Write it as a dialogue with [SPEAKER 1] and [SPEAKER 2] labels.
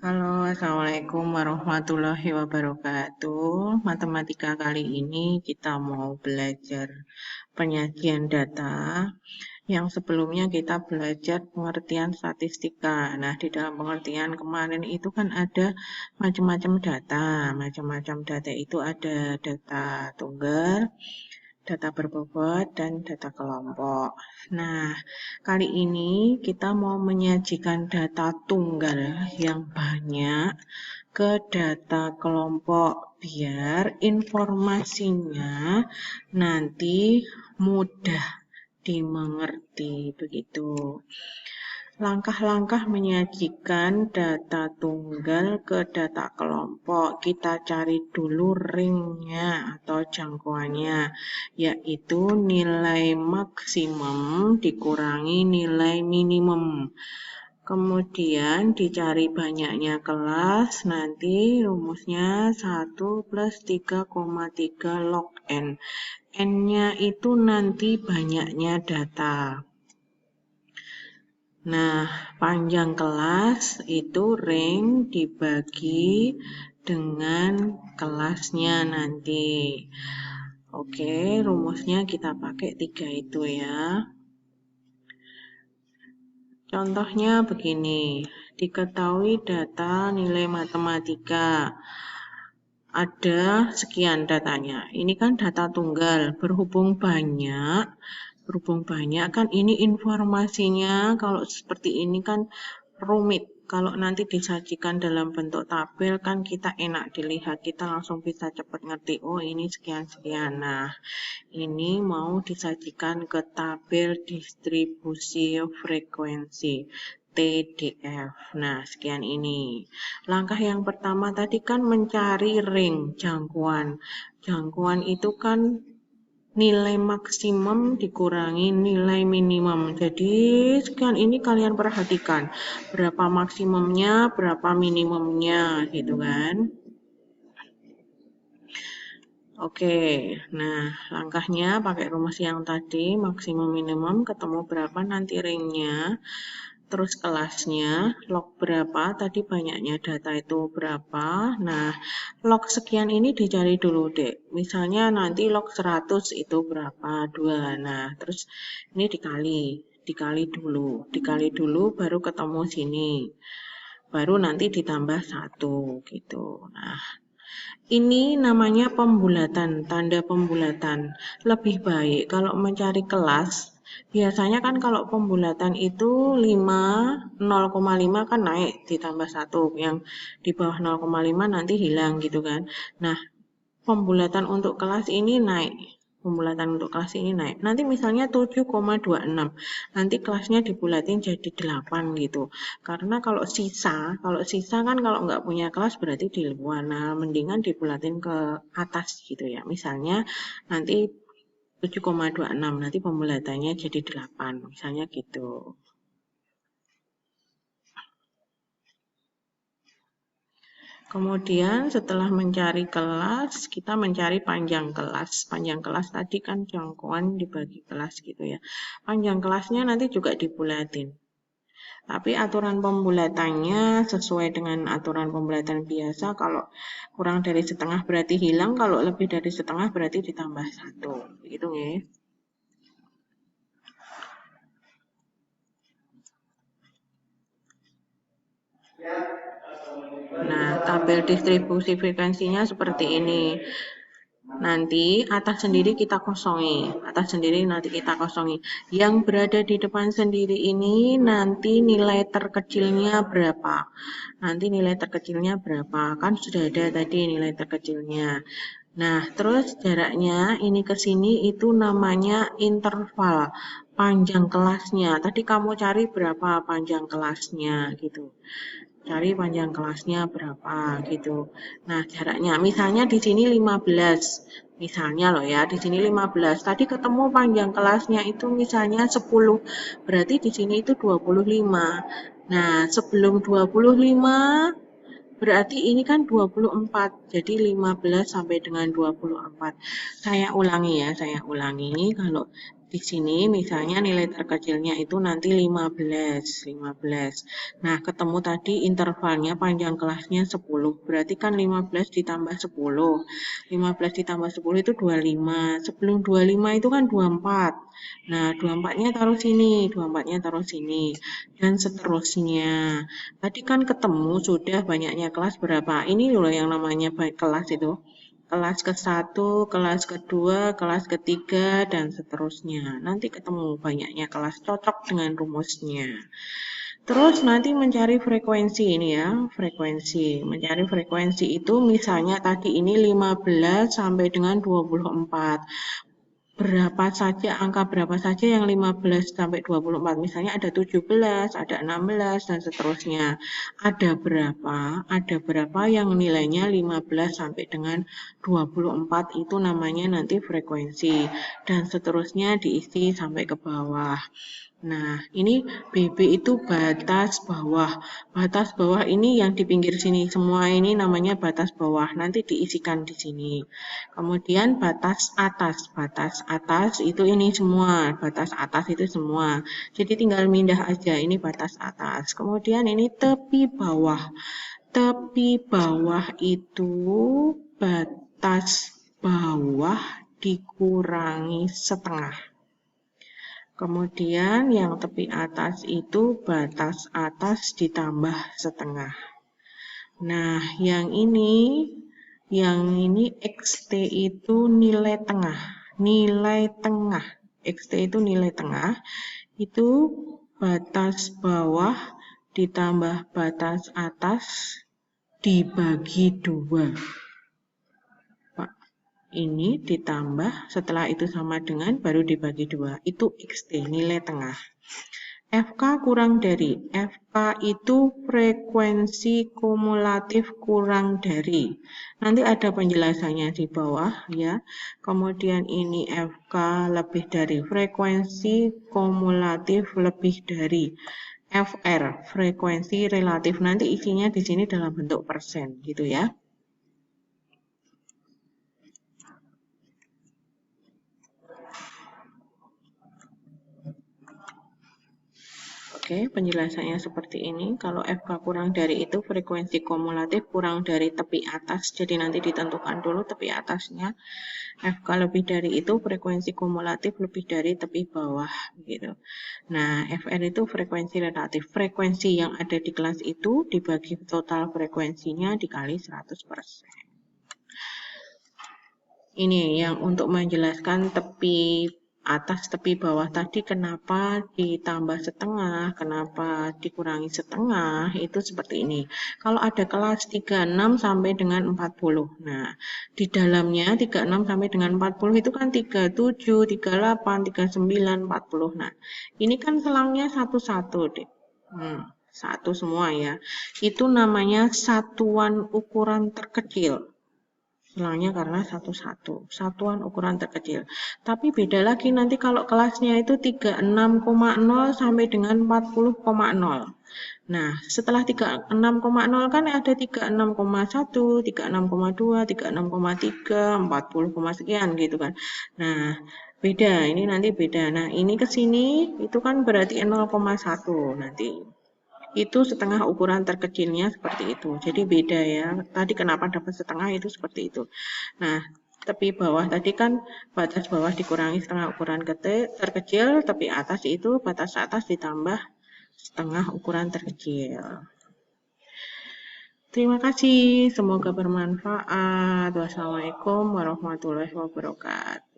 [SPEAKER 1] Halo, Assalamualaikum warahmatullahi wabarakatuh. Matematika kali ini kita mau belajar penyajian data. Yang sebelumnya kita belajar pengertian statistika. Nah, di dalam pengertian kemarin itu kan ada macam-macam data. Macam-macam data itu ada data tunggal, data berbobot, dan data kelompok. Nah, kali ini kita mau menyajikan data tunggal yang banyak ke data kelompok biar informasinya nanti mudah dimengerti begitu. Langkah-langkah menyajikan data tunggal ke data kelompok. Kita cari dulu ringnya atau jangkauannya, yaitu nilai maksimum dikurangi nilai minimum. Kemudian dicari banyaknya kelas, nanti rumusnya 1 plus 3,3 log N. N-nya itu nanti banyaknya data. Nah, panjang kelas itu ring dibagi dengan kelasnya nanti. Oke, rumusnya kita pakai 3 itu ya. Contohnya begini, diketahui data nilai matematika. Ada sekian datanya. Ini kan data tunggal, berhubung banyak kan ini informasinya kalau seperti ini kan rumit. Kalau nanti disajikan dalam bentuk tabel kan kita enak dilihat, kita langsung bisa cepat ngerti, oh ini sekian-sekian. Nah, ini mau disajikan ke tabel distribusi frekuensi. TDF. Nah, sekian ini. Langkah yang pertama tadi kan mencari ring jangkauan. Jangkauan itu kan nilai maksimum dikurangi nilai minimum. Jadi, sekian ini kalian perhatikan. Berapa maksimumnya, berapa minimumnya, gitu kan. Oke, nah langkahnya pakai rumus yang tadi, maksimum minimum, ketemu berapa nanti ringnya. Terus kelasnya, log berapa, tadi banyaknya data itu berapa. Nah, log sekian ini dicari dulu deh. Misalnya nanti log 100 itu berapa, 2. Nah, terus ini dikali dulu baru ketemu sini. Baru nanti ditambah 1 gitu. Nah, ini namanya pembulatan, tanda pembulatan. Lebih baik kalau mencari kelas, biasanya kan kalau pembulatan itu 0,5 kan naik ditambah 1, yang di bawah 0,5 nanti hilang gitu kan. Nah, pembulatan untuk kelas ini naik. Nanti misalnya 7,26. Nanti kelasnya dibulatin jadi 8 gitu. Karena kalau sisa kan kalau nggak punya kelas berarti di luar. Nah, mendingan dibulatin ke atas gitu ya. Misalnya nanti 7,26, nanti pembulatannya jadi 8. Misalnya gitu. Kemudian setelah mencari kelas, kita mencari panjang kelas. Panjang kelas tadi kan jangkauan dibagi kelas gitu ya. Panjang kelasnya nanti juga dibulatin. Tapi aturan pembulatannya sesuai dengan aturan pembulatan biasa. Kalau kurang dari setengah berarti hilang, kalau lebih dari setengah berarti ditambah 1. Gitu ya. Nah, tabel distribusi frekuensinya seperti ini. Nanti atas sendiri kita kosongi. Yang berada di depan sendiri ini nanti nilai terkecilnya berapa. Kan sudah ada tadi nilai terkecilnya. Nah, terus jaraknya ini ke sini itu namanya interval. Panjang kelasnya. Tadi kamu cari berapa panjang kelasnya gitu. Cari panjang kelasnya berapa gitu. Nah, jaraknya misalnya di sini 15. Misalnya loh ya, di sini 15. Tadi ketemu panjang kelasnya itu misalnya 10. Berarti di sini itu 25. Nah, sebelum 25 berarti ini kan 24. Jadi 15 sampai dengan 24. Saya ulangi. Kalau Di sini misalnya nilai terkecilnya itu nanti 15. Nah, ketemu tadi intervalnya panjang kelasnya 10. Berarti kan 15 ditambah 10. 15 ditambah 10 itu 25. Sebelum 25 itu kan 24. Nah, 24-nya taruh sini, 24-nya taruh sini. Dan seterusnya. Tadi kan ketemu sudah banyaknya kelas berapa. Ini loh yang namanya kelas itu. Kelas ke-1, kelas kedua, kelas ketiga, dan seterusnya. Nanti ketemu banyaknya kelas cocok dengan rumusnya. Terus nanti mencari frekuensi ini ya, frekuensi. Mencari frekuensi itu misalnya tadi ini 15 sampai dengan 24. Berapa saja, angka berapa saja yang 15 sampai 24. Misalnya ada 17, ada 16, dan seterusnya. Ada berapa yang nilainya 15 sampai dengan 24 itu namanya nanti frekuensi. Dan seterusnya diisi sampai ke bawah. Nah, ini BB itu batas bawah. Batas bawah ini yang di pinggir sini. Semua ini namanya batas bawah. Nanti diisikan di sini. Kemudian batas atas. Batas atas itu ini semua. Batas atas itu semua. Jadi tinggal pindah aja. Ini batas atas. Kemudian ini tepi bawah. Tepi bawah itu batas bawah dikurangi setengah. Kemudian yang tepi atas itu batas atas ditambah setengah. Nah, yang ini XT itu nilai tengah. Nilai tengah. XT itu nilai tengah. Itu batas bawah ditambah batas atas dibagi 2. Ini ditambah, setelah itu sama dengan, baru dibagi 2. Itu XT, nilai tengah. FK kurang dari. FK itu frekuensi kumulatif kurang dari. Nanti ada penjelasannya di bawah ya. Kemudian ini FK lebih dari. Frekuensi kumulatif lebih dari. FR, frekuensi relatif. Nanti isinya di sini dalam bentuk persen gitu ya. Oke, penjelasannya seperti ini. Kalau FK kurang dari itu frekuensi kumulatif kurang dari tepi atas. Jadi nanti ditentukan dulu tepi atasnya. FK lebih dari itu frekuensi kumulatif lebih dari tepi bawah gitu. Nah, FR itu frekuensi relatif. Frekuensi yang ada di kelas itu dibagi total frekuensinya dikali 100%. Ini yang untuk menjelaskan tepi atas tepi bawah tadi kenapa ditambah setengah, kenapa dikurangi setengah, itu seperti ini. Kalau ada kelas 36 sampai dengan 40. Nah, di dalamnya 36 sampai dengan 40 itu kan 37, 38, 39, 40. Nah, ini kan selangnya satu-satu deh. Satu semua ya. Itu namanya satuan ukuran terkecil. Selangnya karena satu-satu, satuan ukuran terkecil. Tapi beda lagi nanti kalau kelasnya itu 36,0 sampai dengan 40,0. Nah, setelah 36,0 kan ada 36,1, 36,2, 36,3, 40, sekian gitu kan. Nah, beda, ini nanti beda. Nah, ini ke sini itu kan berarti 0,1 nanti. Itu setengah ukuran terkecilnya seperti itu. Jadi beda ya. Tadi kenapa dapat setengah itu seperti itu. Nah, tepi bawah tadi kan batas bawah dikurangi setengah ukuran terkecil, tepi atas itu batas atas ditambah setengah ukuran terkecil. Terima kasih, semoga bermanfaat. Wassalamualaikum warahmatullahi wabarakatuh.